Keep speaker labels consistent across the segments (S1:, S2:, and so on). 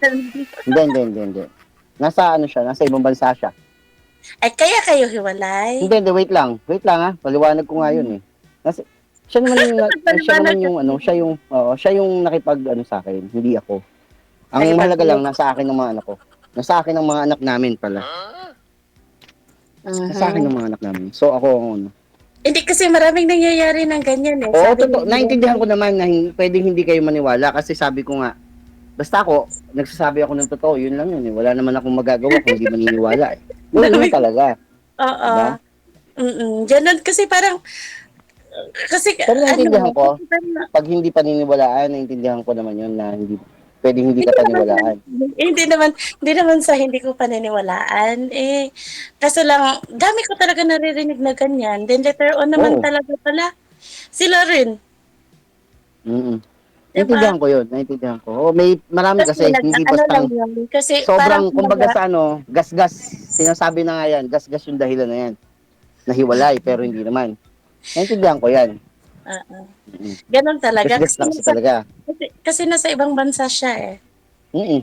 S1: Hindi. Nasa ano siya, nasa ibang bansa siya.
S2: Ay, kaya kayo hiwalay?
S1: Hindi, wait lang. Wait lang ha. Paliwanag ko nga yun eh. Nasa, siya naman
S2: Paliwanag
S1: yung ano,
S2: kasi.
S1: siya yung nakipag ano sa akin, hindi ako. Ang mahalaga lang
S2: Nakipag-love.
S1: nasa akin ng mga anak ko. Nasa akin ng mga anak namin pala. Nasa akin
S2: Mhm.
S1: ng mga anak namin. So ako ang ano.
S2: Hindi kasi maraming nangyayari ng ganyan eh.
S1: Oo,
S2: Sabi
S1: totoo.
S2: ni
S1: Naintindihan ko
S2: Hiwalay.
S1: naman na pwedeng hindi kayo maniwala kasi sabi ko nga, basta ako, nagsasabi ako ng totoo, yun lang yun eh. Wala naman akong magagawa kung hindi maniniwala eh. Yun
S2: Dami
S1: lang
S2: ko.
S1: talaga.
S2: Oo.
S1: Diba?
S2: Ganun kasi parang, kasi
S1: Pero naintindihan
S2: ano,
S1: ko,
S2: kasi parang,
S1: pag hindi paniniwalaan, naintindihan ko naman yun na pwedeng hindi ka
S2: hindi naman,
S1: paniwalaan.
S2: hindi naman sa hindi ko paniniwalaan. Eh, kaso lang, dami ko talaga naririnig na ganyan. Then later on naman
S1: Oo.
S2: talaga pala, sila rin.
S1: Mm.
S2: Diba?
S1: Naintindihan ko. Oo, marami
S2: Kasi
S1: kasi, hindi
S2: nag-ano lang
S1: bastang
S2: yun. Kasi parang
S1: sobrang, kumbaga
S2: kumbaga,
S1: sa ano, gasgas. Sinasabi na nga yan, gasgas yung dahilan na yan. Nahiwalay, pero hindi naman. Naintindihan ko yan.
S2: uh,
S1: Mm.
S2: ganun talaga.
S1: Gasgas na kasi talaga.
S2: Kasi nasa ibang bansa siya eh.
S1: Mm.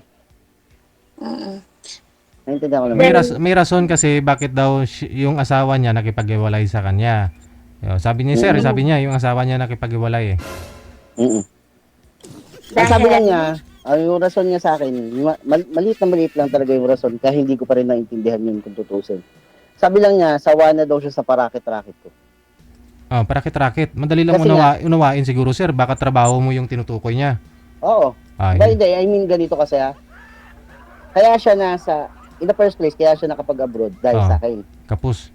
S2: Mm.
S1: Naintindihan ko naman
S3: May,
S1: yan.
S2: Then,
S3: may rason kasi bakit daw yung asawa niya nakipag-iwalay sa kanya. Sabi ni sir,
S1: Mm.
S3: sabi niya yung asawa niya nakipag-iwalay eh.
S1: Mm. Ang sabi lang
S2: dahil,
S1: niya, yung rason niya sa akin, maliit lang talaga yung rason, kaya hindi ko pa rin naintindihan yun kung tutusin. Sabi lang niya, sawa na daw siya sa parakit-rakit ko.
S3: Parakit-rakit. Madali lang
S1: Kasi nga,
S3: unawain siguro sir, baka trabaho mo yung tinutukoy niya.
S1: oo.
S3: Ay,
S1: Hindi, I mean ganito kasi ha. Kaya siya in the first place, kaya siya nakapag-abroad dahil
S3: oh,
S1: sa akin.
S3: kapus.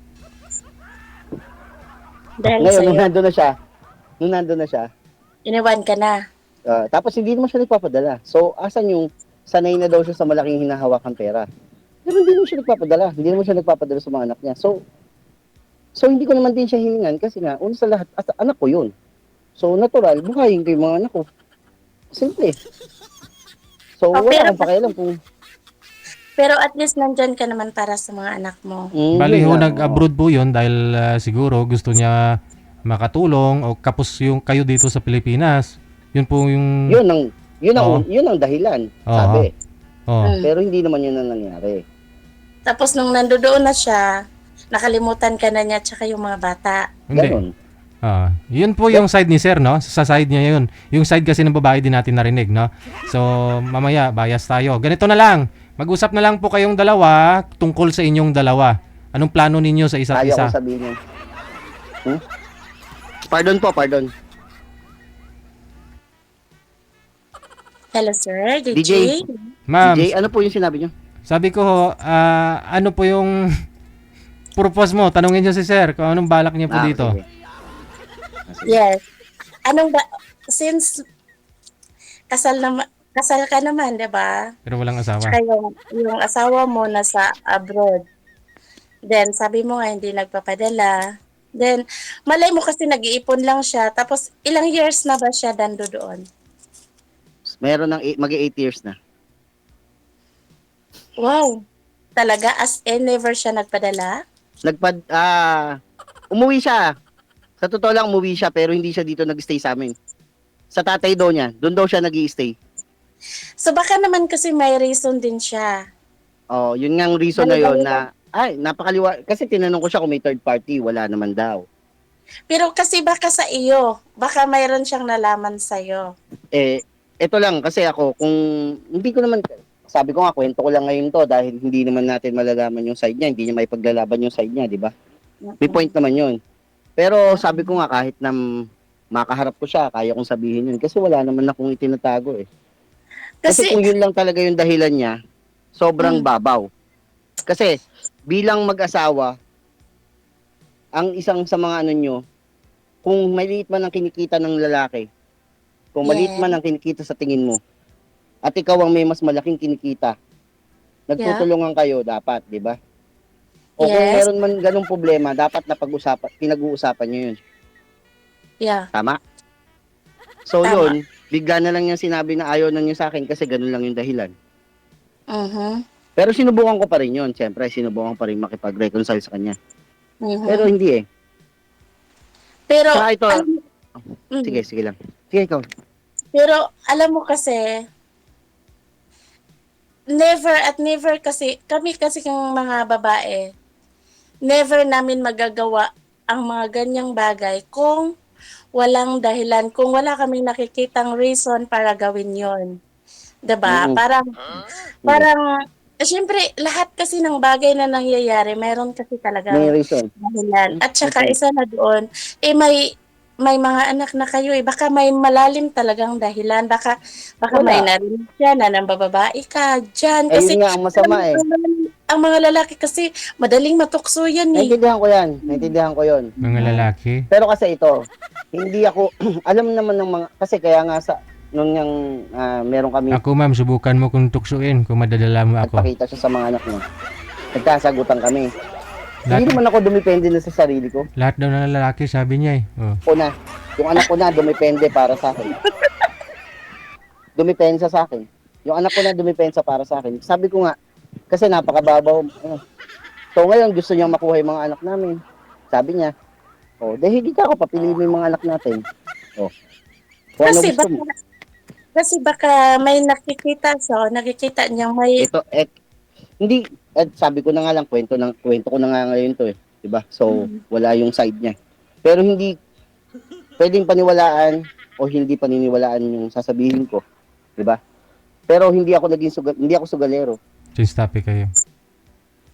S2: dahil
S1: Ngayon,
S2: sa'yo,
S1: nung nandun na siya,
S2: iniwan ka na.
S1: tapos hindi naman siya nagpapadala. So, asan yung sanay na daw siya sa malaking hinahawakan pera? Pero hindi naman siya nagpapadala. Hindi naman siya nagpapadala sa mga anak niya. So hindi ko naman din siya hiningan kasi nga, una sa lahat, anak ko yun. So, natural, buhayin ko yung mga anak ko. Simple. So,
S2: Oh,
S1: wala akong pakialam kung,
S2: pero at least nandyan ka naman para sa mga anak mo.
S3: Bali
S1: yun
S3: ho,
S1: lang, oo.
S3: nag-abroad po yun dahil siguro gusto niya makatulong o kapos yung kayo dito sa Pilipinas. Yun po yung...
S1: Yun ang,
S3: Oo,
S1: yun ang dahilan,
S3: oo,
S1: sabi.
S3: oo.
S2: Mm.
S1: Pero hindi naman yun ang nangyari.
S2: Tapos nung nandoon na siya, nakalimutan ka na niya tsaka yung mga bata.
S3: Hindi.
S1: Ganon.
S3: Yun po
S1: But,
S3: yung side ni sir, no? Sa side niya yun. Yung side kasi ng babae din natin narinig, no? So, mamaya, bias tayo. Ganito na lang. Mag-usap na lang po kayong dalawa tungkol sa inyong dalawa. Anong plano ninyo sa isa't
S1: ayaw
S3: isa?
S1: kong sabihin yun. Hmm? Pardon po, pardon.
S2: Hello sir,
S1: DJ,
S2: DJ.
S3: Ma'am,
S1: DJ, ano po yung sinabi niyo?
S3: sabi ko, ano po yung purpose mo? Tanungin niyo si sir kung anong balak niya po dito.
S1: Sige. Sige.
S2: Yes. Anong ba, since kasal ka naman, 'di ba?
S3: Pero walang asawa.
S2: Tsaka yung asawa mo nasa abroad. Then sabi mo nga hindi nagpapadala. Then malay mo kasi nag-iipon lang siya. Tapos ilang years na ba siya dando doon?
S1: Meron ng mag-8 years na.
S2: Wow. Talaga as in never siya nagpadala?
S1: Umuwi siya. Sa totoo lang, umuwi siya pero hindi siya dito nag-stay sa amin. Sa tatay daw niya, doon daw siya nag-i-stay.
S2: So baka naman kasi may reason din siya.
S1: Oh, yun nga ang reason na yun
S2: Bali-balikan.
S1: na, napakaliwa. Kasi tinanong ko siya kung may third party, wala naman daw.
S2: Pero kasi baka sa iyo, baka mayroon siyang nalaman sa iyo.
S1: Ito lang, kasi ako, kung, hindi ko naman, sabi ko nga, kwento ko lang ngayon to dahil hindi naman natin malalaman yung side niya, hindi niya may paglalaban yung side niya, di ba? May point naman yun. Pero sabi ko nga, kahit na makaharap ko siya, kaya kong sabihin yun. Kasi wala naman akong itinatago eh. Kasi
S2: Kasi
S1: kung yun lang talaga yung dahilan niya, sobrang
S2: mm,
S1: babaw. Kasi bilang mag-asawa, ang isang sa mga ano nyo, kung maliit man ang kinikita ng lalaki, kung maliit
S2: yeah,
S1: man ang kinikita sa tingin mo, at ikaw ang may mas malaking kinikita,
S2: yeah,
S1: nagtutulungan kayo dapat, di ba? O kung
S2: yes,
S1: meron man ganung problema, dapat na pinag-uusapan nyo yun.
S2: yeah,
S1: Tama? So
S2: tama.
S1: yun, bigla na lang niya sinabi na ayaw na niya sa akin kasi ganun lang yung dahilan.
S2: Mhm.
S1: Pero sinubukan ko pa rin yun. Siyempre, sinubukan ko pa rin makipag-reconcile sa kanya. Pero
S2: Mhm.
S1: hindi eh.
S2: Pero
S1: Tsaka ito,
S2: alam
S1: sige,
S2: mhm.
S1: sige lang. Sige, ikaw.
S2: Pero alam mo kasi never at never kasi, kami kasi ng mga babae, never namin magagawa ang mga ganyang bagay kung walang dahilan, kung wala kaming nakikitang reason para gawin yon, 'di ba?
S1: Mm.
S2: Parang
S1: Hindi.
S2: parang siyempre lahat kasi ng bagay na nangyayari meron kasi
S1: May
S2: talagang
S1: reason.
S2: dahilan. At
S1: May
S2: saka
S1: point.
S2: isa na doon, eh, may mga anak na kayo, eh, baka may malalim talagang dahilan, baka may
S1: Wala.
S2: narinig siya na nambababae ka diyan
S1: Eh,
S2: kasi
S1: yun nga ang
S2: alam
S1: masama
S2: mo
S1: eh.
S2: ang mga lalaki kasi madaling matukso yan, eh.
S1: Naintindihan ko yan. Naintindihan ko yun.
S3: Mga lalaki.
S1: Pero kasi ito, hindi ako, alam naman ng mga, kasi kaya nga sa, nung yung, meron kami,
S3: Ako ma'am, subukan mo kung tuksuin kung madadala mo ako.
S1: nagpakita siya sa mga anak niya. Nagkasagutan kami.
S3: Lahat,
S1: Hindi naman ako dumipende na sa sarili ko.
S3: lahat daw ng lalaki sabi niya eh. Oh.
S1: Ako na, yung anak ko na, dumipende para sa akin. Dumipensa sa akin. Yung anak ko na dumipensa para sa akin. Sabi ko nga, kasi napakababaw. So ngayon, gusto niyang makuha yung mga anak namin. Sabi niya, dahil hindi ka ako, papiliin mo yung mga anak natin. Kung ano
S2: Kasi
S1: gusto mo.
S2: baka may nakikita siya, nakikita niya may
S1: Ito, hindi, sabi ko na nga lang, kwento ko na nga ngayon to eh. Diba? So, wala yung side niya. Pero hindi, pwedeng paniwalaan o hindi paniniwalaan yung sasabihin ko. Diba? Pero hindi ako hindi ako sugalero.
S3: Change topic kayo.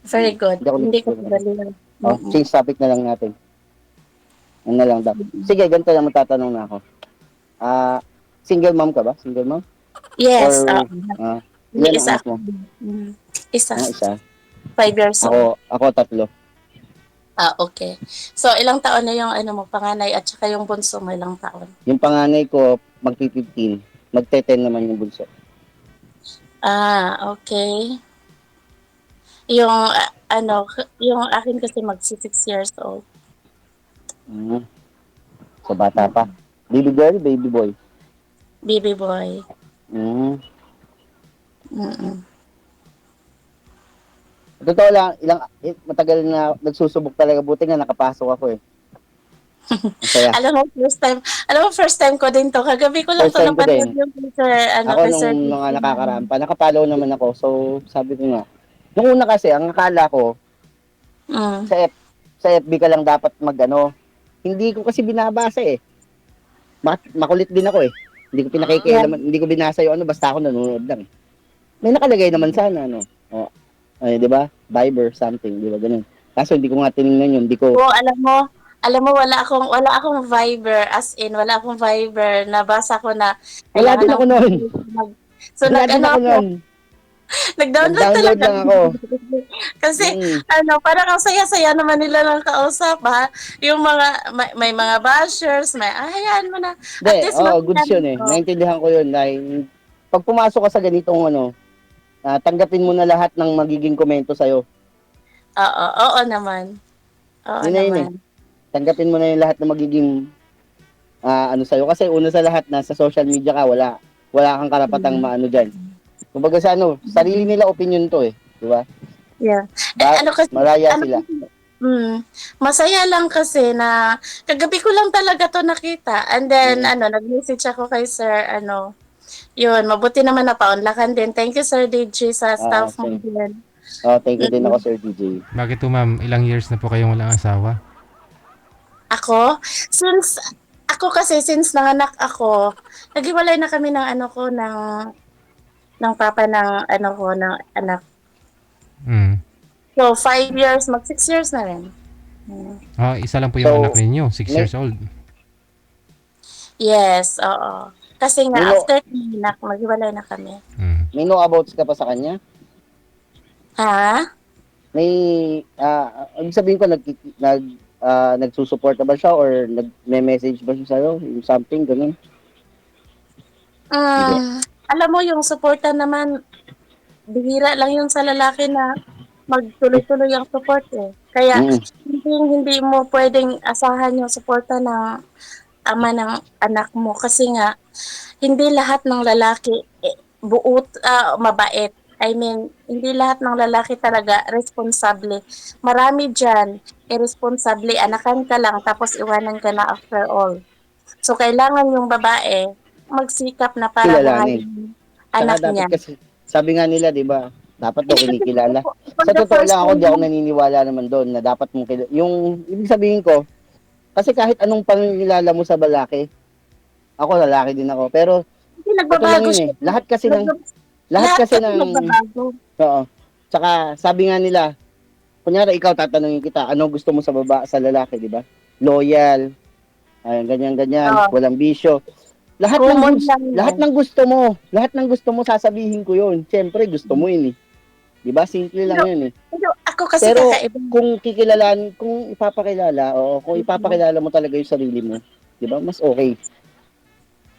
S2: very good.
S1: Hindi ako
S2: Hindi ko
S1: nagsusugal.
S2: galing.
S1: Change topic na lang natin. Ano na lang daw. Sige, ganito lang, magtatanong na ako. Single mom ka ba? Single mom?
S2: Yes,
S1: Or,
S2: may
S1: ilan ang
S2: isa
S1: anak mo?
S2: Mm, isa.
S1: Isa.
S2: 5 years old.
S1: Ako 3.
S2: Okay. So, ilang taon na yung mo, panganay at saka yung bunso mo, ilang taon?
S1: Yung panganay ko, magpi-15. Magte-10 naman yung bunso.
S2: Okay. Yung, yung akin kasi magsi 6 years old.
S1: So, bata pa. Baby girl, baby boy?
S2: Baby boy.
S1: Mm.
S2: Mm-mm.
S1: Totoo lang, matagal na nagsusubok talaga. Buti nga nakapasok ako eh. Masaya.
S2: Alam mo, first time ko din to. Kagabi ko lang
S1: First
S2: to
S1: time ko
S2: napanood
S1: din.
S2: yung sir,
S1: Ako
S2: kay Sir
S1: nung mga
S2: Dixon.
S1: nakakaraan pa, nakapollow naman ako. So, sabi ko nga, nung una kasi, ang akala ko,
S2: Mm.
S1: sa FB ka lang dapat hindi ko kasi binabasa eh. Makulit din ako eh. Hindi ko pinakikialaman, hindi ko binasa yung basta ako nanonood lang eh. May nakalagay naman sana, di ba? Viber, something, di ba? Ganun. Kaso hindi ko nga tinignan yun, hindi ko,
S2: Oo, alam mo wala akong Viber, as in wala akong Viber. Nabasa ko na
S1: wala
S2: kailangan
S1: din ako noon.
S2: So
S1: Wala din ako noon.
S2: nag-download
S1: Nag-download
S2: talaga.
S1: lang ako.
S2: Kasi
S1: Mm.
S2: parang ang saya-saya naman nila ng kausap, ha. Yung mga may mga bashers, hayaan mo na. At
S1: Hindi,
S2: least
S1: goods yun eh. Naintindihan ko yun dahil pag pumasok ka sa ganitong tanggapin mo na lahat ng magiging komento sa'yo.
S2: Oo naman. Oo
S1: Yun na yun eh.
S2: naman.
S1: Tanggapin mo na yung lahat ng magiging sa'yo. Kasi una sa lahat, nasa social media ka, wala kang karapatang maano dyan. Kumbaga sarili nila opinion to eh. Di ba?
S2: Yeah. Kasi,
S1: Maraya sila.
S2: masaya lang kasi na kagabi ko lang talaga to nakita. And then, nag-message ako kay Sir, yun, mabuti naman na paunlakan din. Thank you, Sir DJ, sa staff mo din.
S1: Thank you din ako, Sir DJ.
S3: Bakit po ma'am, ilang years na po kayong walang asawa?
S2: Ako, since nanganak ako, naghiwalay na kami ng ng papa ng ng anak.
S3: Mm.
S2: So, 5 years, mag 6 years na rin.
S3: Isa lang po yung
S1: So,
S3: anak ninyo, 6 years old.
S2: Yes, oo. Kasi nga,
S1: Nino-
S2: after nanganak, maghiwalay na kami.
S3: Mm.
S1: May know about ka pa sa kanya?
S2: Ha?
S1: May, ibig sabihin ko, nagsusuporta ba siya or nag-message ba siya sa'yo? Yung something, ganun.
S2: Alam mo, yung suporta naman, bihira lang yun sa lalaki na magtuloy-tuloy ang support eh. Kaya, hindi mo pwedeng asahan yung suporta ng ama ng anak mo kasi nga, hindi lahat ng lalaki mabait. I mean, hindi lahat ng lalaki talaga responsable. Marami dyan, irresponsable, anakan ka lang, tapos iwanan ka na after all. So, kailangan yung babae magsikap na para
S1: Kilalanin.
S2: mahalin
S1: Tsaka
S2: anak
S1: dapat
S2: niya.
S1: kasi, Sabi nga nila, di ba, dapat daw kinikilala.
S2: For
S1: Sa
S2: the
S1: totoo
S2: first
S1: lang ako,
S2: time
S1: di ako
S2: mo,
S1: naniniwala naman doon na dapat mong yung ibig sabihin ko, kasi kahit anong pangingilala mo sa lalaki, ako lalaki din ako, pero
S2: hindi
S1: ito lang
S2: nagbabago
S1: yun eh.
S2: siya.
S1: Lahat
S2: Lahat
S1: kasi
S2: kasi
S1: ng,
S2: nagbabago.
S1: oo. Tsaka sabi nga nila, kunyari ikaw tatanungin kita, ano gusto mo sa lalaki, di ba? Loyal, ay, ganyan,
S2: Oh,
S1: walang bisyo.
S2: common lang
S1: Lahat
S2: yan.
S1: ng gusto mo sasabihin ko 'yun. Siyempre gusto mo 'yun eh. 'Di ba? Simple lang
S2: Pero,
S1: 'yun eh.
S2: pero ako kasi
S1: Pero
S2: kakaiba.
S1: kung ipapakilala, o kung ipapakilala mo talaga 'yung sarili mo, 'di ba? Mas okay.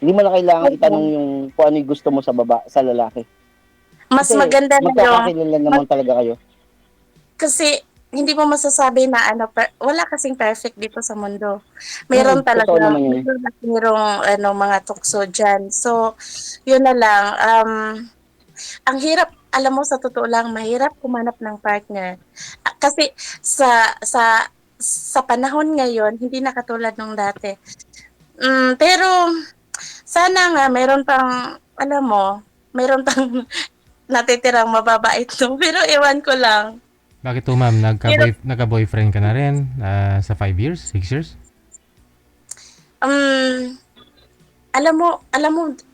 S1: Hindi mo na kailangan itanong
S2: Oo.
S1: yung kung ano 'yung gusto mo sa lalaki.
S2: Mas
S1: Kasi
S2: maganda na yung,
S1: magkakakilala naman talaga kayo.
S2: kasi hindi mo masasabi na ano, wala kasing perfect dito sa mundo. Meron
S1: Totoo
S2: talaga,
S1: naman 'yun.
S2: merong ano, mga tukso dyan. So, yun na lang. Ang hirap, alam mo, sa totoo lang, mahirap kumanap ng partner. Kasi sa panahon ngayon, hindi na katulad nung dati. Pero sana nga meron pang, alam mo, meron pang natitirang mababait, no? Pero ewan ko lang.
S3: Bakit to, ma'am?
S2: Pero
S3: Nagka-boyfriend ka na rin sa 5 years, 6 years?
S2: um, alam mo,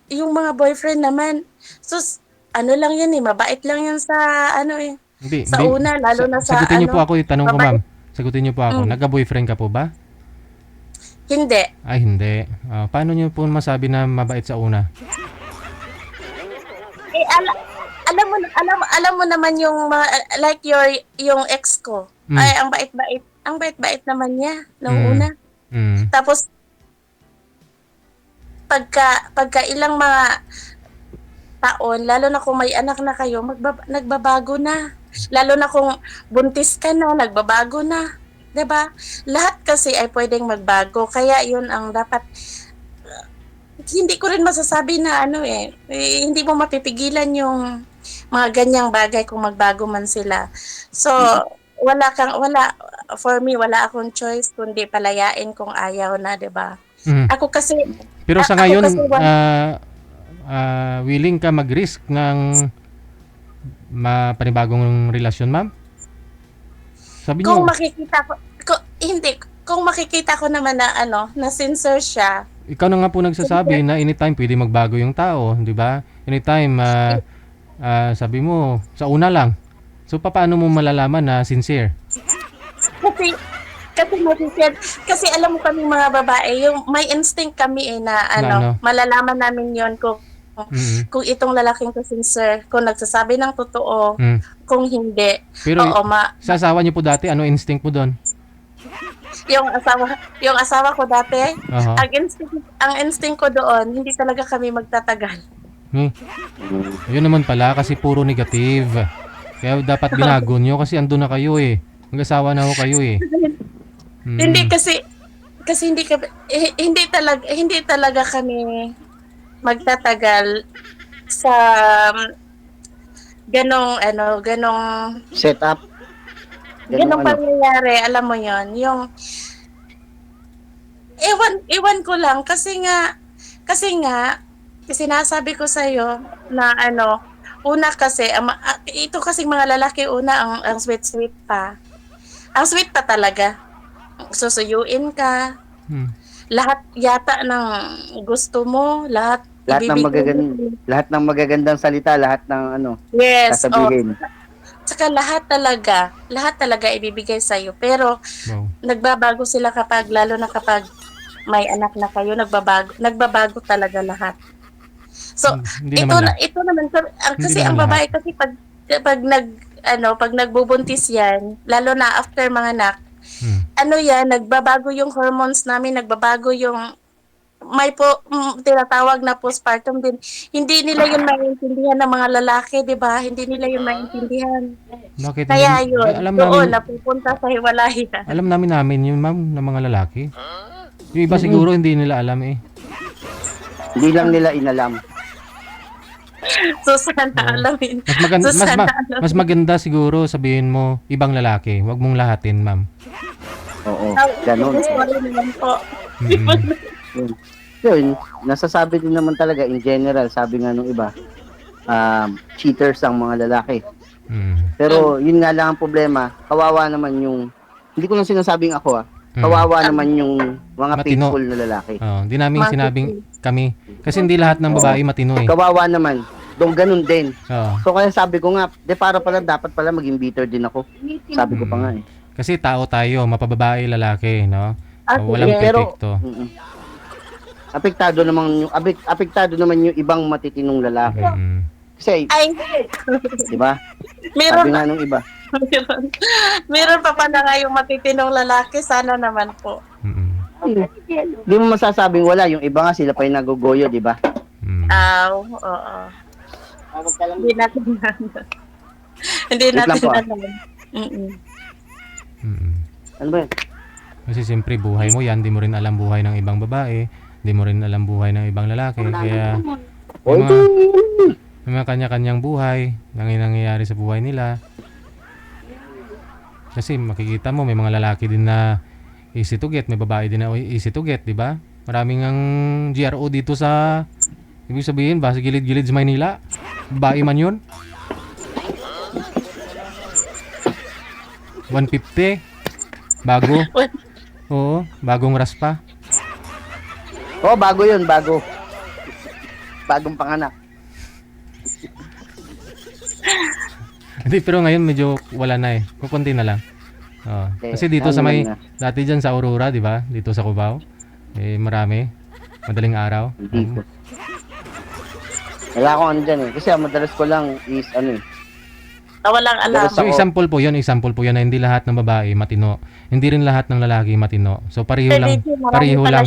S2: yung mga boyfriend naman, sus, ano lang yan eh, mabait lang yan sa, ano eh,
S3: Hindi,
S2: sa
S3: hindi.
S2: una, lalo na sa,
S3: Sagutin niyo po
S2: ano,
S3: ako yung tanong ko, ma'am.
S2: mabait.
S3: Sagutin niyo po ako.
S2: Mm,
S3: Nagka-boyfriend ka po ba?
S2: hindi.
S3: Ay, hindi. Paano niyo po masabi na mabait sa una?
S2: Eh, alam mo naman yung mga, like yung ex ko.
S3: Mm.
S2: Ay, ang bait-bait naman niya nung
S3: Mm.
S2: una.
S3: Mm.
S2: Tapos pagka ilang mga taon, lalo na kung may anak na kayo, nagbabago na. Lalo na kung buntis ka na, nagbabago na. 'Di ba? Lahat kasi ay pwedeng magbago. Kaya 'yun ang dapat, hindi ko rin masasabi na ano hindi mo mapipigilan yung mga ganyang bagay kung magbago man sila. So, wala, for me, wala akong choice kundi palayain kung ayaw na, 'di ba?
S3: Mm.
S2: Ako kasi,
S3: Pero sa
S2: ako kasi
S3: ngayon, willing ka mag-risk ng panibagong relasyon, ma'am? Sabi
S2: kung
S3: niyo,
S2: makikita ko, hindi, kung makikita ko naman na ano, na sincere siya.
S3: ikaw na nga po nagsasabi na anytime pwede magbago yung tao, di ba? Anytime, sabi mo, sa una lang. So, paano mo malalaman na sincere?
S2: Kasi kasi kasi alam mo kami mga babae, yung may instinct kami na
S3: Na ano?
S2: malalaman namin yon
S3: Mm.
S2: kung itong lalaking to sincere, kung nagsasabi ng totoo,
S3: Mm.
S2: kung hindi.
S3: Pero
S2: Oo,
S3: sa asawa niyo po dati, ano instinct mo doon?
S2: yung asawa ko dati,
S3: Aha.
S2: ang instinct ko doon, hindi talaga kami magtatagal.
S3: Hmm. Yun naman pala kasi puro negative. Kaya dapat binago nyo kasi andun na kayo eh. Mag-asawa na ho kayo eh.
S2: Hindi
S3: Mm.
S2: kasi hindi talaga kami magtatagal sa ganong
S1: Set up.
S2: ganong
S1: Ano.
S2: pangyayari, alam mo yon, yung ewan ko lang kasi sinasabi ko sa iyo na una kasi ito kasi mga lalaki una ang sweet pa. Ang sweet pa talaga. Susuyuin ka,
S3: Hmm.
S2: lahat yata ng gusto mo, lahat
S1: Lahat ng
S2: ibibigay mo.
S1: lahat ng magagandang salita, lahat ng
S2: Yes,
S1: sasabihin.
S2: Tsaka lahat talaga ibibigay sa iyo. Pero
S3: Wow.
S2: nagbabago sila lalo na kapag may anak na kayo, nagbabago talaga lahat. So,
S3: Hindi naman na.
S2: ito naman
S3: Hindi
S2: kasi
S3: naman
S2: ang
S3: lahat.
S2: babae kasi pag nagbubuntis yan, lalo na after mga anak,
S3: Hmm.
S2: nagbabago yung hormones namin, nagbabago yung tinatawag na postpartum din. Hindi nila yun maintindihan ng mga lalaki, 'di ba? Hindi nila yun maintindihan.
S3: Bakit hindi?
S2: Kaya yun,
S3: Alam namin,
S2: doon napupunta sa hiwalayan.
S3: alam namin yun, ma'am, ng mga lalaki. Yung iba siguro hindi nila alam eh.
S1: Hindi lang nila inalam.
S2: So sana
S3: Oo.
S2: alamin.
S3: Mas maganda,
S2: So sana alamin.
S3: mas maganda siguro sabihin mo ibang lalaki, wag mong lahatin, ma'am.
S1: Oo, ganun.
S2: Sorry naman po.
S3: Mm.
S1: Yun. Yun, nasasabi din naman talaga in general, sabi nga nung iba, cheaters ang mga lalaki.
S3: Mm.
S1: Pero yun nga lang ang problema, kawawa naman yung, hindi ko lang sinasabing ako
S3: Mm.
S1: kawawa naman yung mga
S3: Matino.
S1: faithful na lalaki.
S3: Hindi namin
S2: Monkey
S3: sinabing
S2: face.
S3: kami. Kasi hindi lahat ng babae matino eh.
S1: Kawawa naman. Doon ganun din.
S3: Oo.
S1: So kaya sabi ko nga, para pala dapat pala maging bitter din ako. Sabi ko pa nga eh.
S3: Kasi tao tayo, mapababae, lalaki, no? Walang
S1: Yeah, pero-
S3: perfecto.
S1: Apektado naman yung ibang matitinong lalaki.
S3: Mm.
S1: Kasi,
S2: Ay,
S1: 'di ba?
S2: meron
S1: Sabi nga nung iba.
S2: meron pa pala nga yung matitinong lalaki. Sana naman po.
S3: Mm.
S1: Di mo masasabing wala, yung iba nga sila pa yung nagogoyo, 'di ba?
S3: Mm.
S2: Oo. Hindi natin Hindi
S1: Wait lang
S2: natin
S1: po,
S2: alam. Mm-mm.
S3: Mm.
S1: Ano ba yun?
S3: Kasi siyempre buhay mo yan, di mo rin alam buhay ng ibang babae, di mo rin alam buhay ng ibang lalaki, kaya may mga kanya-kanyang buhay, nangyayari sa buhay nila. Kasi makikita mo, may mga lalaki din na easy to get, may babae din na easy to get, di ba? Maraming ang GRO dito sa, ibig sabihin ba, sa gilid-gilid sa Maynila, babae man yun. 150, bago. Oo, bagong raspa.
S1: Bago yun, bago. Bagong panganak.
S3: Hindi, pero ngayon medyo wala na eh. Kukunti na lang. Oo. Kasi dito sa may, dati dyan sa Aurora, di ba? Dito sa Cubao. Marami. Madaling araw.
S1: Hindi ko. Wala akong ano dyan eh. Kasi ang madalas ko lang is ano eh.
S2: Walang alam.
S3: So example po yun na hindi lahat ng babae matino. Hindi rin lahat ng lalaki matino. So pareho lang. Pareho lang.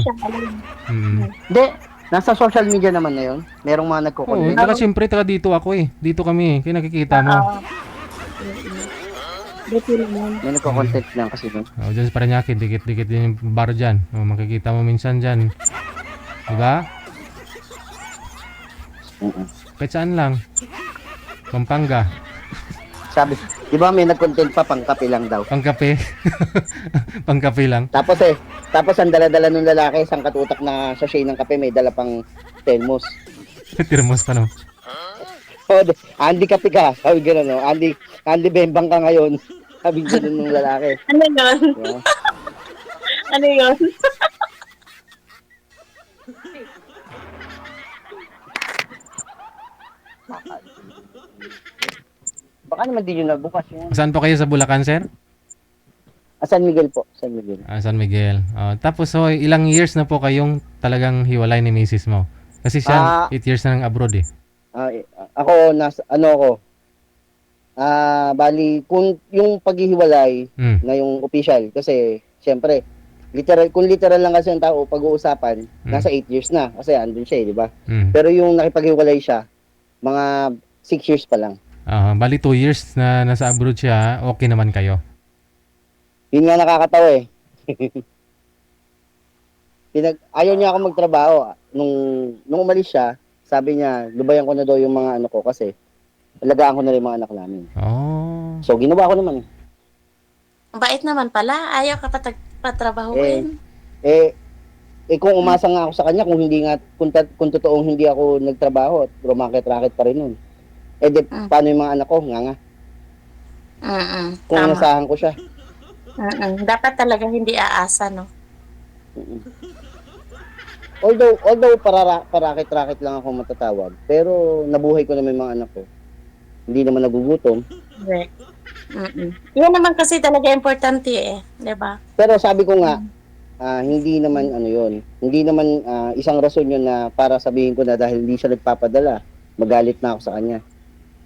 S3: Mm.
S1: Hindi. Nasa social media naman na yun. Merong mga
S3: Oo,
S1: nagko-comment.
S3: taga siyempre taga dito ako eh. Dito kami, kaya nakikita mo.
S2: Dito naman.
S1: May nagko-content lang kasi doon.
S3: Diyan sa Parañaque, dikit-dikit din yung bar dyan. Makikita mo minsan dyan. Diba? Kahit saan lang. Pampanga.
S1: Sabi, di ba may nag-content pa pang kape lang daw.
S3: Pangkape. Pangkape lang.
S1: Tapos ang dala-dala ng lalaki, isang katutak na sachet ng kape, may dala pang thermos.
S3: Tirmos pa no.
S1: Andy kape ka. Sabi gano'n, no? Andy bembang ka ngayon. Sabi gano'n ng lalaki.
S2: Ano yun?
S1: Yeah.
S2: Ano yun?
S1: Baka naman di nyo nabukas yun.
S3: Saan po kayo sa Bulacan, sir?
S1: San Miguel po. San Miguel.
S3: San Miguel. Tapos so ilang years na po kayong talagang hiwalay ni Mrs. mo? Kasi siya 8 years na ng abroad eh.
S1: Ako, bali, kung yung paghihiwalay na yung official, kasi, syempre, kung literal lang kasi ang tao, pag-uusapan, nasa 8 years na, kasi andun siya di ba? Pero yung nakipaghiwalay siya, mga 6 years pa lang.
S3: Bali 2 years na nasa abroad siya, okay naman kayo?
S1: Yun nga nakakatawa eh. Ayaw niya ako magtrabaho. Nung umalis siya, sabi niya, lubayan ko na daw yung mga ano ko kasi alagaan ko na rin yung mga anak namin.
S3: Oh.
S1: So, ginawa ko naman.
S2: Bait naman pala. Ayaw ka patrabahuin.
S1: Kung umasa nga ako sa kanya, kung totoong hindi ako nagtrabaho at rumakit-rakit pa rin nun. Paano yung mga anak ko? Nga. Kung
S2: Tama.
S1: nasahan ko siya.
S2: Dapat talaga hindi aasa, no?
S1: Although parakit-rakit lang ako matatawag, pero nabuhay ko naman yung mga anak ko. Hindi naman nagugutom.
S2: Correct. Yan naman kasi talaga importante eh, 'di ba?
S1: Pero sabi ko nga, hindi naman ano yun. Hindi naman isang rason yun na para sabihin ko na dahil hindi siya nagpapadala, magalit na ako sa kanya.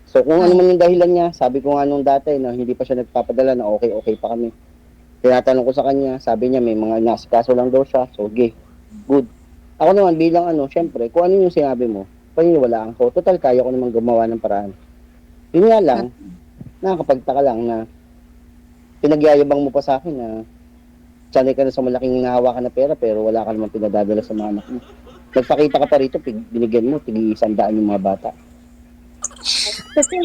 S1: So kung ano man yung dahilan niya, sabi ko nga nung dati na hindi pa siya nagpapadala na okay pa kami. Tinatanong ko sa kanya, sabi niya may mga nasikaso lang daw siya. So good. Ako naman bilang syempre, kung ano yung sinabi mo, paniniwalaan ko. Total, kaya ko naman gumawa ng paraan. Yun nga lang, nakakapagtaka lang na pinagyayabang mo pa sa akin na sanay ka na sa malaking hinahawakan na pera pero wala ka naman pinadadala sa mga anak mo. Nagpakita ka pa rito, binigyan mo, tig-100 yung mga bata.
S2: Kasi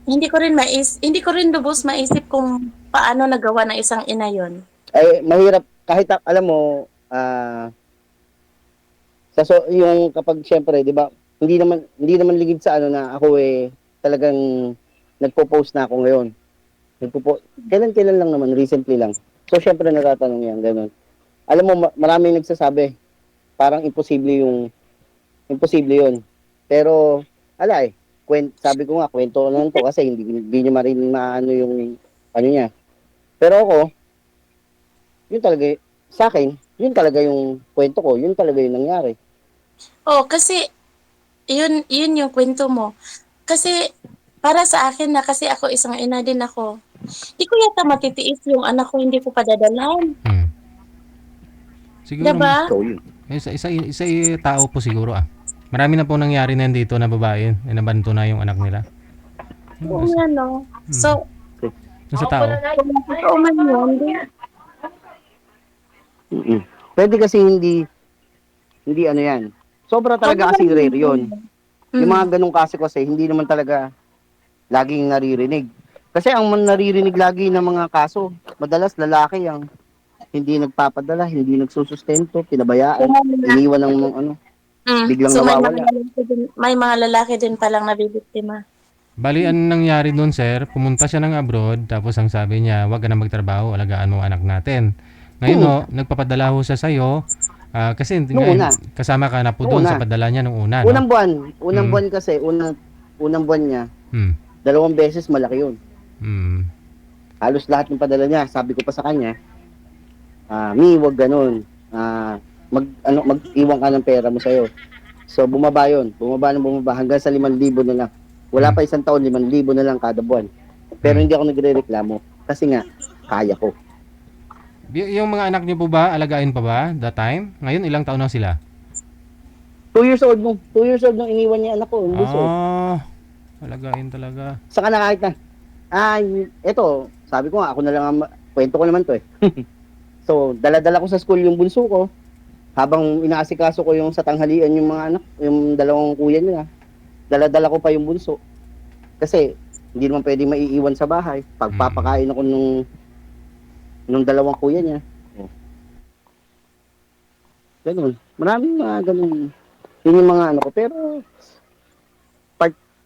S2: hindi ko rin lubos maisip kung paano nagawa ng isang ina yon.
S1: Mahirap, kahit alam mo, yung kapag syempre, di ba, hindi naman ligid sa ano na ako talagang nagpo-post na ako ngayon. Kailan lang naman, recently lang. So syempre natatanong yan, ganun. Alam mo, maraming nagsasabi, parang imposible yun. Pero, ala sabi ko nga, kwento lang to kasi hindi nyo marin maano yung, ano niya. Pero ako, yun talaga, sa akin, yun talaga yung kwento ko, yun talaga yung nangyari.
S2: Oh, kasi yun yung kwento mo. Kasi para sa akin na kasi ako isang ina din ako. Di ko yata matitiis yung anak ko hindi ko padadalhan.
S3: Hmm. Siguro,
S2: 'Di ba?
S1: So, yun.
S3: isa tao po siguro Marami na po nangyari na dito na babae, nabanto na yung anak nila.
S2: Oo nga, no. So,
S3: Yung sa tao.
S2: kung totoo man yun, di,
S1: Mm-mm. Pwede kasi hindi ano yan. Sobra talaga kasi rare yun. Yung mga ganong kasi hindi naman talaga laging naririnig. Kasi ang naririnig lagi ng mga kaso, madalas lalaki ang hindi nagpapadala, hindi nagsusustento, pinabayaan, iniwan ng ano, biglang
S2: So
S1: nawawala.
S2: may mga lalaki din palang nabibiktima.
S3: Bali, ang nangyari doon, sir, pumunta siya ng abroad, tapos ang sabi niya, wag ka na magtrabaho, alagaan mo ang anak natin. Ngayon, nagpapadala ho siya sa'yo, kasi
S1: Nung una.
S3: kasama ka na po
S1: Nung
S3: doon
S1: una.
S3: sa padala niya nung una, no?
S1: Unang buwan kasi, unang buwan niya,
S3: Hmm.
S1: 2 beses malaki yun.
S3: Hmm.
S1: Halos lahat ng padala niya, sabi ko pa sa kanya, Mi, wag ganun. Mag-iwan ka ng pera mo sa'yo. So, bumaba yun. Bumaba hanggang sa 5,000 na lang. Wala pa isang taon, 5,000 na lang kada buwan. Pero hindi ako nagre-reklamo. Kasi nga, kaya ko.
S3: Yung mga anak niyo po ba, alagain pa ba that time? Ngayon, ilang taon na sila?
S1: 2 years old nung 2 years old niya anak ko. Hindi so.
S3: Alagain talaga.
S1: Saka na kahit na. Eto, sabi ko nga, ako na lang, kwento ko naman to eh. So, dala-dala ko sa school yung bunso ko. Habang inaasikaso ko yung sa tanghalian yung mga anak, yung 2 kuya nila. Dala-dala ko pa yung bunso. Kasi, hindi naman pwede maiiwan sa bahay. Pagpapakain ako nung 2 kuya niya. Ganun. Maraming mga ganun. Yun yung mga ano ko. Pero,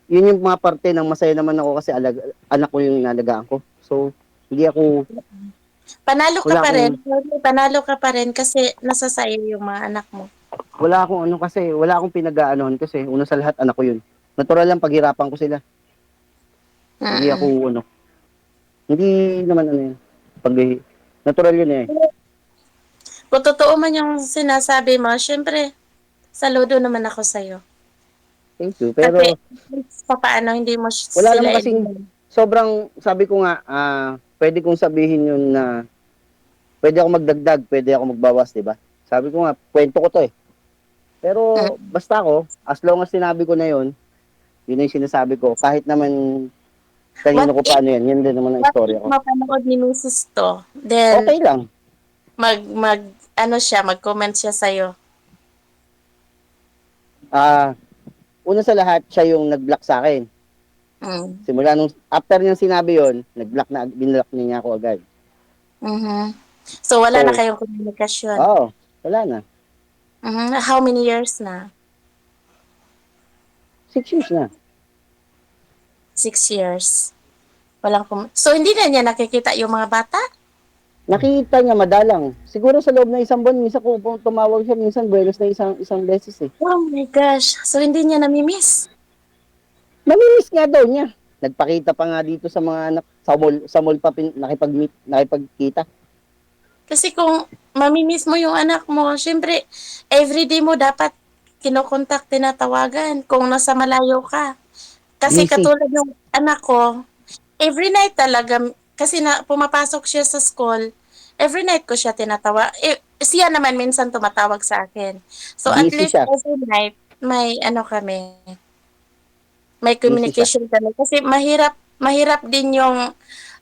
S1: yun yung mga parte ng masaya naman ako kasi anak ko yung inalagaan ko. So, hindi ako,
S2: Panalo ka
S1: Wala
S2: pa rin.
S1: akong-
S2: Panalo ka pa rin kasi nasa sayo yung mga anak mo.
S1: wala akong pinag-aanohan kasi una sa lahat anak ko yun. Natural lang paghirapan ko sila. Hindi ako hindi naman ano yun. Natural yun eh.
S2: Kung totoo man yung sinasabi mo, syempre, saludo naman ako sa'yo.
S1: Thank you. Pero
S2: Kasi, papaano hindi mo
S1: wala
S2: sila
S1: naman kasing sobrang, sabi ko nga, pwede kong sabihin yun na pwede ako magdagdag, pwede ako magbawas, di ba? Sabi ko nga, kwento ko to eh. Pero basta ako, as long as sinabi ko na yun na yung sinasabi ko. Kahit naman kanino ko paano yan, yun din naman ang istorya ko.
S2: mapanood ni Mrs. to, then
S1: Okay lang.
S2: mag-comment siya sa'yo.
S1: Una sa lahat, siya yung nag-block sa akin. Simula after niyang sinabi yon, binlock niya ako agad.
S2: So, wala na kayong komunikasyon?
S1: Oo, wala na.
S2: How many years na?
S1: 6 years na.
S2: 6 years. So, hindi na niya nakikita yung mga bata?
S1: Nakita niya madalang. Siguro sa loob ng isang buwan, minsan kung tumawag siya, minsan buenos na isang beses eh.
S2: Oh my gosh. So, hindi niya namimiss?
S1: Namimiss nga daw niya. Nagpakita pa nga dito sa mga anak, sa mall pa nakipagkita.
S2: Kasi kung mamimiss mo yung anak mo, syempre, everyday mo dapat kinokontak, tinatawagan kung nasa malayo ka. Kasi
S1: Busy.
S2: katulad ng anak ko, every night talaga, kasi pumapasok siya sa school, every night ko siya tinatawa. Siya naman minsan tumatawag sa akin. So at
S1: Busy
S2: least
S1: siya.
S2: every night, may communication kami. Kasi mahirap din yung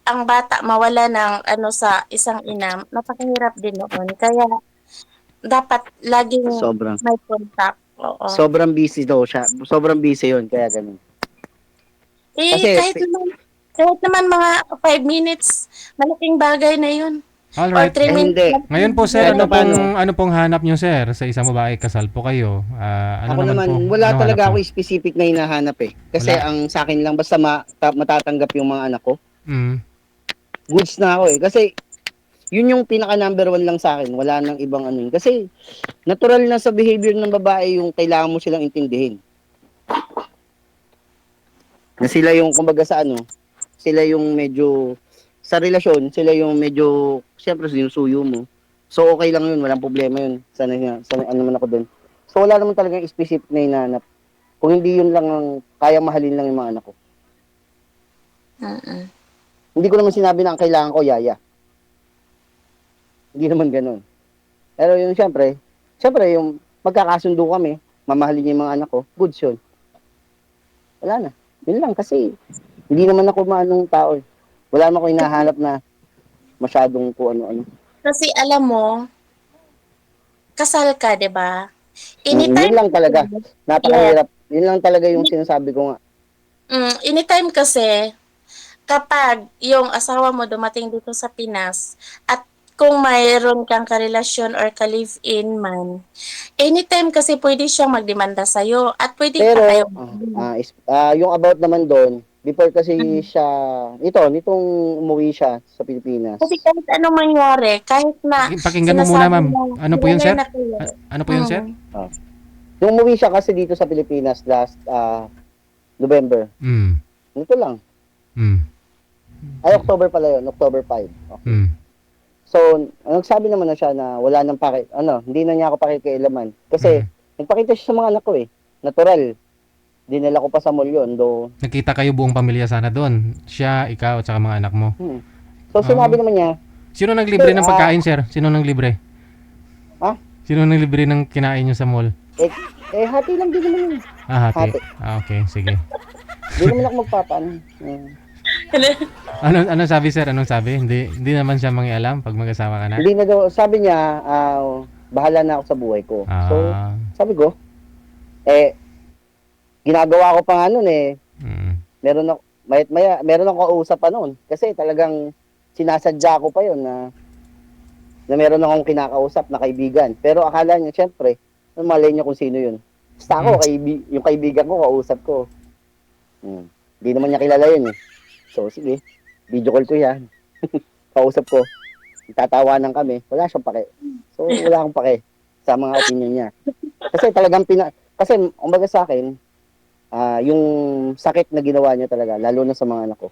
S2: ang bata mawala ng sa isang ina. Napakahirap din noon. Kaya dapat laging
S1: Sobrang.
S2: may contact. Oo.
S1: Sobrang busy daw siya. Sobrang busy yun, kaya ganun. Kasi,
S2: kahit naman mga 5 minutes, malaking bagay na yun.
S3: Alright.
S2: 3 minutes.
S1: hindi.
S3: Ngayon po sir,
S1: Kahit
S3: ano pong hanap nyo sir sa isang babae, kasal po kayo? Ano
S1: Ako naman,
S3: po?
S1: wala
S3: Ano
S1: talaga
S3: hanap
S1: ako specific na hinahanap eh. Kasi
S3: Wala.
S1: ang sa akin lang, basta matatanggap yung mga anak ko,
S3: po? Mm.
S1: goods na ako eh. Kasi yun yung pinaka number one lang sa akin. Wala nang ibang ano yun. Kasi natural na sa behavior ng babae yung kailangan mo silang intindihin. Na sila yung, kumbaga sa ano, sila yung medyo, sa relasyon, sila yung medyo, siyempre sinusuyo mo. So okay lang yun, walang problema yun. Sana ano man ako dun. So wala naman talagang specific na hinahanap. Kung hindi yun lang ang kaya mahalin lang yung mga anak ko.
S2: Mm-mm.
S1: Hindi ko naman sinabi na ang kailangan ko, yaya. Hindi naman ganun. Pero yun, syempre yung magkakasundo kami, mamahalin niya yung mga anak ko, goods yun. Wala na. Yun lang, kasi hindi naman ako maanong tao eh. Wala naman ako hinahanap na masyadong kung ano-ano.
S2: Kasi alam mo, kasal ka, 'di ba?
S1: Yun
S2: Anytime
S1: lang talaga. Napakahirap. Yun lang talaga yung sinasabi ko nga.
S2: anytime kasi kapag yung asawa mo dumating dito sa Pinas at kung mayroon kang karelasyon or ka-live-in man, anytime kasi pwede siyang magdemanda sa'yo at pwede pa
S1: Pero,
S2: kayo.
S1: yung about naman doon, before kasi
S2: Mm.
S1: siya, nitong umuwi siya sa Pilipinas.
S2: Kasi kahit anong mangyari, kahit na
S3: Pakinggan mo muna ma'am.
S2: mo,
S3: Ano po yun
S2: hiwalay
S3: sir?
S2: na kayo.
S3: Ano po yun sir?
S1: Nung umuwi siya kasi dito sa Pilipinas last November.
S3: Mm.
S1: Nito lang.
S3: Mm.
S1: Ay, October pala yun. October 5. Okay.
S3: Mm.
S1: So, nagsabi naman na siya na wala nang hindi na niya ako pakikialaman. Kasi, nagpakita siya sa mga anak ko eh. Natural. Dinala ko pa sa mall yun, though.
S3: Nakita kayo buong pamilya sana doon. Siya, ikaw, at saka mga anak mo.
S1: So, sinabi naman niya,
S3: Sino naglibre
S1: Sir,
S3: ng pagkain, sir? Sino naglibre?
S1: Ha?
S3: Sino naglibre ng kinain nyo sa mall?
S1: hati lang din naman yun.
S3: Hati.
S1: Hati.
S3: Okay, sige.
S1: Hindi naman ako magpapaano.
S3: Ano sabi, sir? Anong sabi? Hindi naman siya mangialam pag mag-asawa ka na?
S1: Hindi na daw, sabi niya, bahala na ako sa buhay ko. So,
S3: Ah,
S1: sabi ko, ginagawa ko pa nga nun eh. Meron ako, meron akong kausap pa noon. Kasi talagang sinasadya ko pa yon na meron akong kinakausap na kaibigan. Pero akala niya, syempre, malay niya kung sino yun. Basta ako, yung kaibigan ko, kausap ko. Hindi naman niya kilala yun eh. So, sige, video call ko yan. Kausap ko. Tatawanan kami. Wala siyang pake. So, wala akong pake sa mga opinion niya. Kasi talagang kasi, umaga sa akin, yung sakit na ginawa niya talaga, lalo na sa mga anak ko,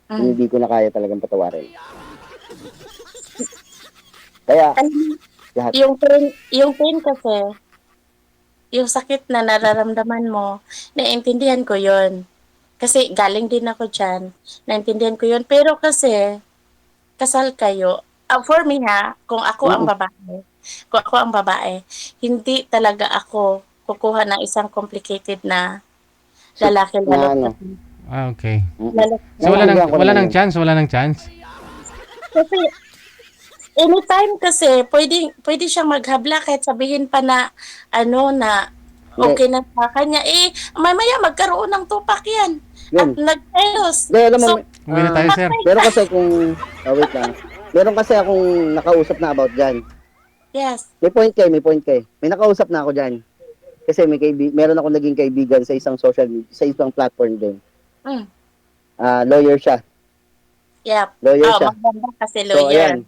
S1: hindi ko na kaya talagang patawarin. Kaya, lahat.
S2: Yung pain kasi, yung sakit na nararamdaman mo, naiintindihan ko yon. Kasi galing din ako dyan, naiintindihan ko yon. Pero kasi, kasal kayo, for me ha, kung ako ang babae, hindi talaga ako kukuha ng isang complicated na lalaki
S1: Na ano?
S3: okay.
S2: Lalaki.
S3: So, wala
S1: Naiintindihan ko naman
S3: wala nang chance?
S2: Kasi, anytime kasi, pwede siyang maghabla kahit sabihin pa na, okay na sa kanya. Mamaya magkaroon ng tupak yan.
S1: Yun.
S2: At nag-telos.
S1: Hindi, alam mo,
S3: Uwi na tayo, sir.
S1: meron kasi wait lang. Meron kasi akong nakausap na about dyan.
S2: Yes.
S1: May point kay. May nakausap na ako dyan. Kasi meron akong naging kaibigan sa isang sa isang platform din. Lawyer siya.
S2: Yep.
S1: Lawyer siya.
S2: Maganda kasi
S1: So,
S2: lawyer.
S1: ayan.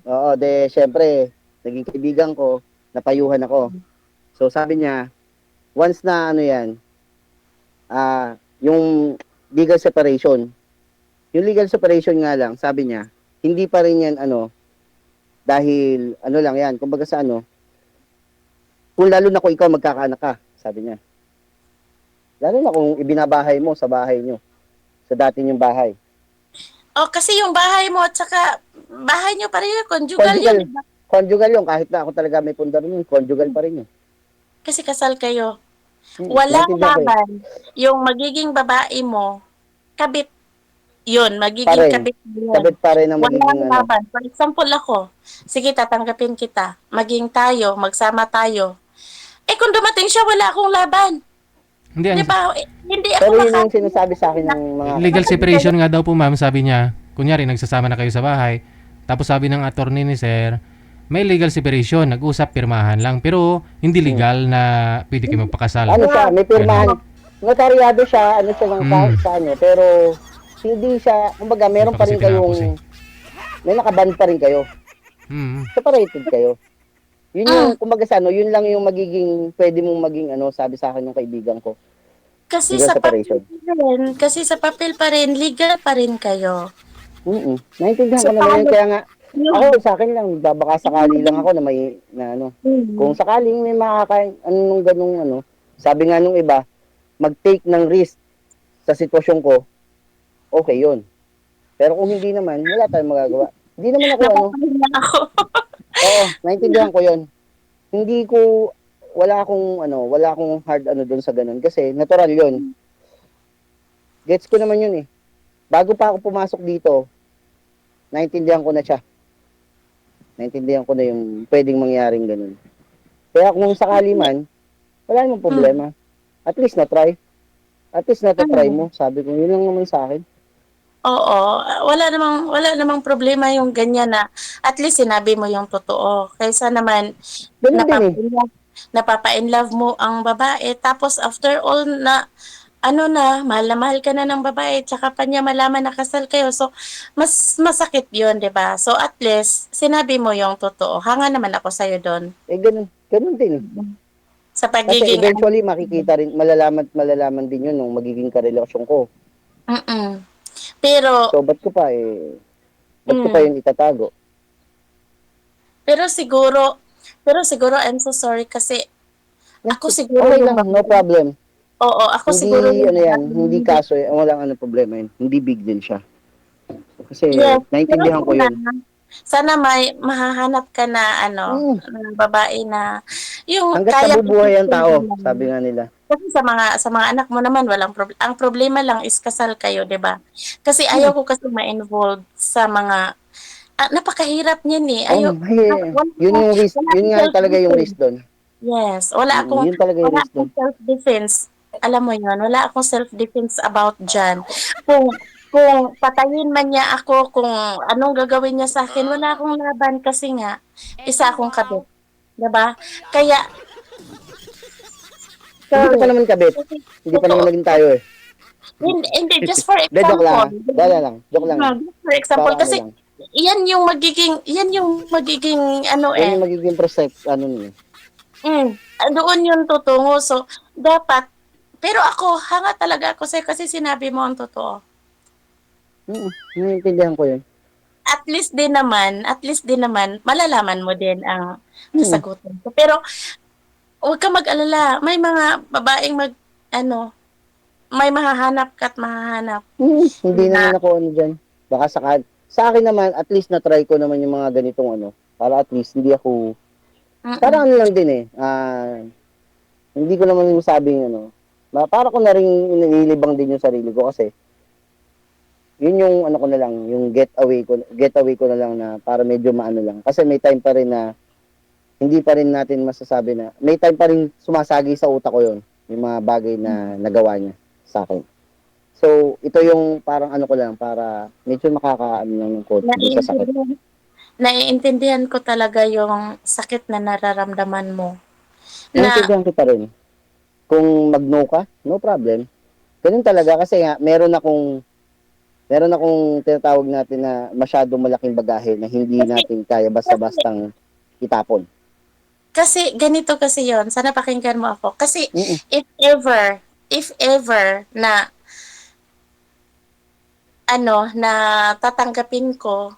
S1: Oo, syempre, naging kaibigan ko, napayuhan ako. So, sabi niya, once na yung legal separation, nga lang, sabi niya, hindi pa rin yan, dahil, lang yan, kumbaga sa kung lalo na kung ikaw magkakaanak ka, sabi niya. Lalo na kung ibinabahay mo sa bahay niyo, sa dati niyong bahay.
S2: Kasi yung bahay mo at saka bahay niyo pa rin yun, conjugal yun. Diba?
S1: Conjugal yun, kahit na ako talaga may pundar yun, conjugal pa rin yun.
S2: Kasi kasal kayo. Walang
S1: naintindihan ko yun.
S2: laban. Yung magiging babae mo, kabit yun, magiging
S1: Pa rin.
S2: kabit yun.
S1: Kabit pa rin ang magiging
S2: Walang laban. For example ako, sige tatanggapin kita, maging tayo, magsama tayo. Kung dumating siya, wala akong laban.
S3: Hindi,
S2: Di ba? Hindi ako
S1: Pero yun yung sinasabi sa akin ng mga...
S3: legal separation nga daw po, ma'am, sabi niya, kunyari, nagsasama na kayo sa bahay, Tapos sabi ng attorney ni sir, may legal separation, nag-usap, pirmahan lang. Pero hindi legal na pwede kayo magpakasal.
S1: Ano siya, may pirmahan. Notaryado siya, ano siya ng
S3: Mm.
S1: sa ano, pero hindi siya, kumbaga, meron pa
S3: Kasi
S1: rin
S3: tinapos
S1: kayong, may nakaban pa rin kayo.
S3: Mm.
S1: Separated kayo. Yun yung, kumbaga sa ano, yun lang yung magiging, pwede mong maging ano, sabi sa akin ng kaibigan ko.
S2: Kasi
S1: Legal
S2: sa papel
S1: separation.
S2: pa rin, legal pa rin kayo.
S1: Naintindihan
S2: So,
S1: ko naman yun,
S2: paano
S1: kaya nga,
S2: yung,
S1: ako sa akin lang, baka sakali lang ako na may, na ano, kung sakaling may makakain, ano nung ganung ano, sabi nga nung iba, mag-take ng risk sa sitwasyon ko, okay yun. Pero kung hindi naman, wala tayong magagawa. Hindi naman ako ano,
S2: napapahinga ako.
S1: oo, naintindihan ko yun. Hindi ko, wala akong hard ano doon sa ganun. Kasi natural yun. Gets ko naman yun eh. Bago pa ako pumasok dito, naintindihan ko na siya. Naintindihan ko na yung pwedeng mangyaring ganun. Kaya kung sakali man, wala namang problema. At least na-try. At least na-try mo. Sabi ko, yun lang naman sa akin.
S2: Oo, wala namang problema yung ganyan na at least sinabi mo yung totoo. Kaysa naman
S1: Ganun din eh.
S2: napapa-inlove mo ang babae tapos after all na ano na mahal ka na ng babae tsaka pa niya malaman na kasal kayo. So mas masakit 'yun, 'di ba? So at least sinabi mo yung totoo. Hanga naman ako sa doon.
S1: Ganun. Ganun din eh.
S2: Sa
S1: Kasi
S2: pagiging
S1: eventually makikita rin, malalaman din yun nung magiging karelasyon ko.
S2: Mm. Pero
S1: So, ba't ko pa
S2: mm,
S1: yun itatago?
S2: pero siguro I'm so sorry kasi ako siguro
S1: Okay
S2: yung
S1: lang, no problem.
S2: Oo, ako siguro
S1: Hindi,
S2: yung
S1: ano yan,
S2: babae
S1: hindi
S2: hindi.
S1: kaso, walang ano problema yun. Hindi big deal siya. Kasi,
S2: Yes, pero
S1: naintindihan ko yun.
S2: sana may mahahanap ka na
S1: Hmm,
S2: na babae na yung
S1: hanggat
S2: kaya
S1: nabubuhay ang tao, sabi
S2: naman.
S1: nga nila.
S2: Kasi sa mga anak mo naman walang ang problema lang is kasal kayo, 'di ba? Kasi
S1: Hmm,
S2: ayaw ko kasi ma-involved sa mga napakahirap niyan eh.
S1: yun yung risk,
S2: Wala
S1: yun
S2: akong
S1: nga talaga yung risk
S2: self-defense.
S1: doon.
S2: Yes, wala akong
S1: Yun talaga yung
S2: wala
S1: risk
S2: akong
S1: doon.
S2: self-defense. Alam mo 'yun, wala akong self-defense about diyan. Kung patayin man niya ako, kung anong gagawin niya sa akin, wala akong laban kasi nga isa akong kabit, 'di ba? Kaya
S1: Hindi ka pa
S2: sorry.
S1: naman kabit.
S2: Kasi
S1: Hindi pa naman
S2: totoo.
S1: naging tayo eh.
S2: Hindi, just for
S1: De, joke lang
S2: example.
S1: ah. Dala lang. Joke lang yan.
S2: Just for example
S1: Para ano
S2: kasi
S1: lang.
S2: yan yung magiging ano
S1: Yan yung magiging ano nyo.
S2: doon yun tutungo. So, dapat, pero ako, hanga talaga ako sa'yo kasi sinabi mo ang totoo.
S1: Naiintindihan ko yun.
S2: At least din naman, malalaman mo din ang
S1: Hmm.
S2: kasagutan ko. Pero, huwag ka mag-alala. May mga babaeng may mahahanap ka at mahahanap
S1: Hindi naman
S2: na,
S1: ako ano dyan. Baka sa akin naman, at least na-try ko naman yung mga ganitong ano. Para at least hindi ako, parang ano lang din eh. Hindi ko naman sabing ano. Para ko na rin inilibang din yung sarili ko kasi yun yung ano ko na lang, yung getaway ko na lang na para medyo maano lang. Kasi may time pa rin na hindi pa rin natin masasabi na, may time pa rin sumasagi sa utak ko yun, yung mga bagay na nagawa niya sa akin. So, ito yung parang ano ko lang, para medyo makakaano lang ng konti dun sa sakit.
S2: naiintindihan ko talaga yung sakit na nararamdaman mo. Na,
S1: Naintindihan kita rin. Kung mag-no ka, no problem. Ganun talaga kasi nga, meron akong tinatawag natin na masyadong malaking bagahe na hindi
S2: kasi,
S1: natin kaya
S2: kasi,
S1: basta-bastang itapon.
S2: kasi ganito kasi yon. Sana pakinggan mo ako. Kasi,
S1: Mm-mm.
S2: if ever na, na tatanggapin ko,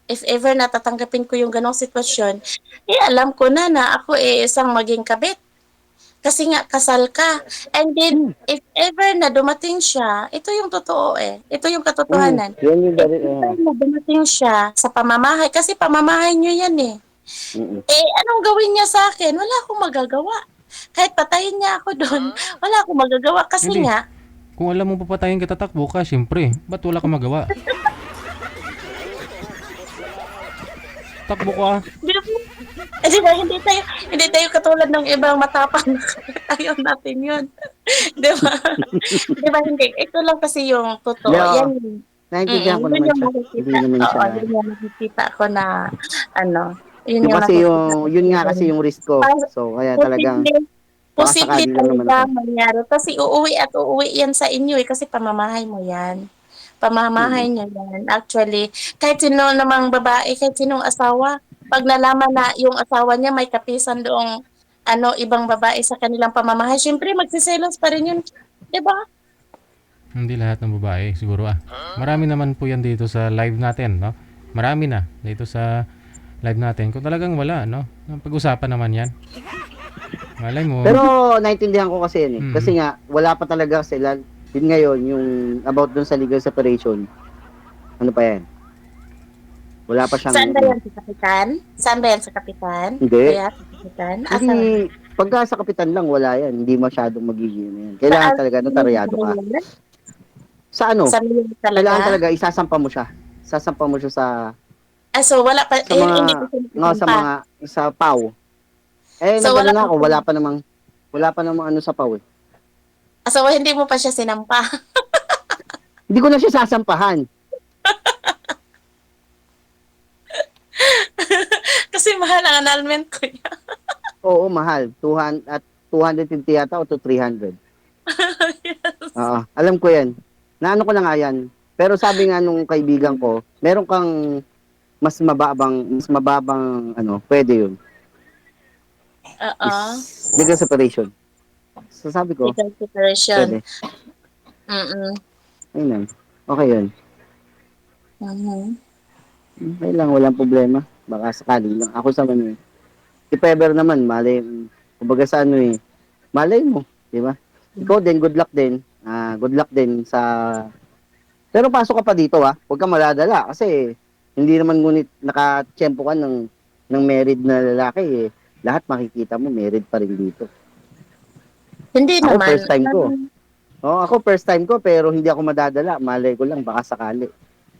S2: if ever na tatanggapin ko yung ganong sitwasyon, alam ko na ako isang maging kabit. Kasi nga, kasal ka. And then, if ever na dumating siya, ito yung totoo eh. Ito yung katotohanan.
S1: Yun yung
S2: If
S1: dari,
S2: ever na dumating siya sa pamamahay, kasi pamamahay nyo yan eh.
S1: mm-mm.
S2: Anong gawin niya sa akin? Wala akong magagawa. Kahit patayin niya ako doon, wala akong magagawa. Kasi
S3: Hindi.
S2: nga,
S3: Kung alam mo papatayin ka, tatakbo ka, syempre. Ba't wala ka magawa? Takbo ka.
S2: di ba, di ba, hindi tayo katulad ng ibang matapang na ayaw natin yun. Di ba? Di ba, hindi. Ito lang kasi yung totoo.
S1: Yeah.
S2: Yan
S1: Naintindihan ko
S2: Yun
S1: naman
S2: yung
S1: siya. Hindi
S2: nakikita.
S1: naman
S2: Oo,
S1: siya.
S2: yun yung nakikita ko na, ano, yun
S1: Yung
S2: yung
S1: kasi
S2: nakikita ko.
S1: yung, yun nga kasi yung risk ko.
S2: Pa-
S1: So, kaya talagang,
S2: Posible,
S1: baka
S2: posible
S1: sakali lang naman ako.
S2: talaga mangyari. Kasi uuwi at uuwi yan sa inyo eh, kasi pamamahay mo yan. Pamamahay niyo yan. Actually, kahit sino namang babae, kahit sinong asawa, pag nalaman na yung asawa niya may kapisan doong ibang babae sa kanilang pamamahay, syempre magsiselos pa rin yun. 'Di ba?
S3: Hindi lahat ng babae, siguro Marami naman po yan dito sa live natin, no? Marami na dito sa live natin. Kung talagang wala, no? Pag-usapan naman yan. Malay mo.
S1: Pero, naintindihan ko kasi yan eh.
S3: Mm.
S1: Kasi nga, wala pa talaga sila. Yun ngayon, yung about dun sa legal separation. Ano pa yan? Wala pa siyang,
S2: Saan ba yan sa kapitan? Saan ba yan sa kapitan?
S1: Hindi.
S2: Kaya sa kapitan? Asa?
S1: Hindi, pagka sa kapitan lang, wala yan. Hindi masyadong magiging ano yan. Kailangan talaga, notaryado ka. Sa ano?
S2: Sa mayor
S1: Kailangan
S2: talaga?
S1: talaga, isasampa mo siya. Sasampa mo siya sa,
S2: So wala pa,
S1: sa mga,
S2: hindi ko
S1: sa mga, sa PAW. Eh,
S2: So,
S1: nagano
S2: wala
S1: na ako,
S2: pa-
S1: wala pa namang ano sa PAW eh.
S2: So hindi mo pa siya sinampa.
S1: Hindi ko na siya sasampahan.
S2: Kasi mahal ang annulment ko yan.
S1: Oo, mahal. 200 at 250 yata o to 300.
S2: Yes.
S1: Oo, alam ko yan. Naano ko na nga yan. Pero sabi nga nung kaibigan ko, meron kang mas mababang ano, pwede yun.
S2: Oo.
S1: Is legal separation. So sabi ko,
S2: Legal separation.
S1: pwede.
S2: Mm-mm.
S1: Ayun lang. Okay yun.
S2: Mhm.
S1: Okay lang, walang problema. Baka sakali lang. Ako sa ano eh. If ever naman, malay, kumbaga sa ano eh, malay mo, di ba? Ikaw din, good luck din. Good luck din sa... Pero pasok ka pa dito huwag kang maladala kasi hindi naman ngunit nakatsyempo ka ng married na lalaki eh. Lahat makikita mo, married pa rin dito.
S2: Hindi
S1: Ako
S2: naman.
S1: first time ko. Ako first time ko pero hindi ako madadala. Malay ko lang, baka sakali.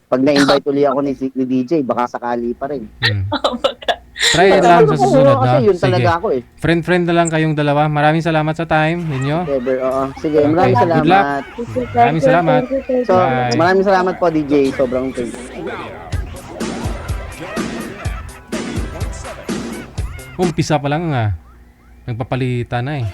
S1: Pag na-invite uli ako ni DJ, baka sakali pa rin.
S3: Mm.
S2: Oh, baka.
S3: Try
S1: Pero
S3: lang
S1: ano
S3: sa
S1: ko,
S3: susunod,
S1: kasi
S3: no?
S1: yun
S3: Sige.
S1: talaga ako eh.
S3: Friend-friend na lang kayong dalawa. Maraming salamat sa time ninyo.
S1: Ever, oo. Sige,
S3: Okay.
S1: maraming
S3: Good luck.
S1: salamat.
S3: Maraming salamat.
S1: So,
S3: Bye.
S1: maraming salamat po DJ. Sobrang thank you.
S3: Umpisa pa lang nagpapalitan na eh.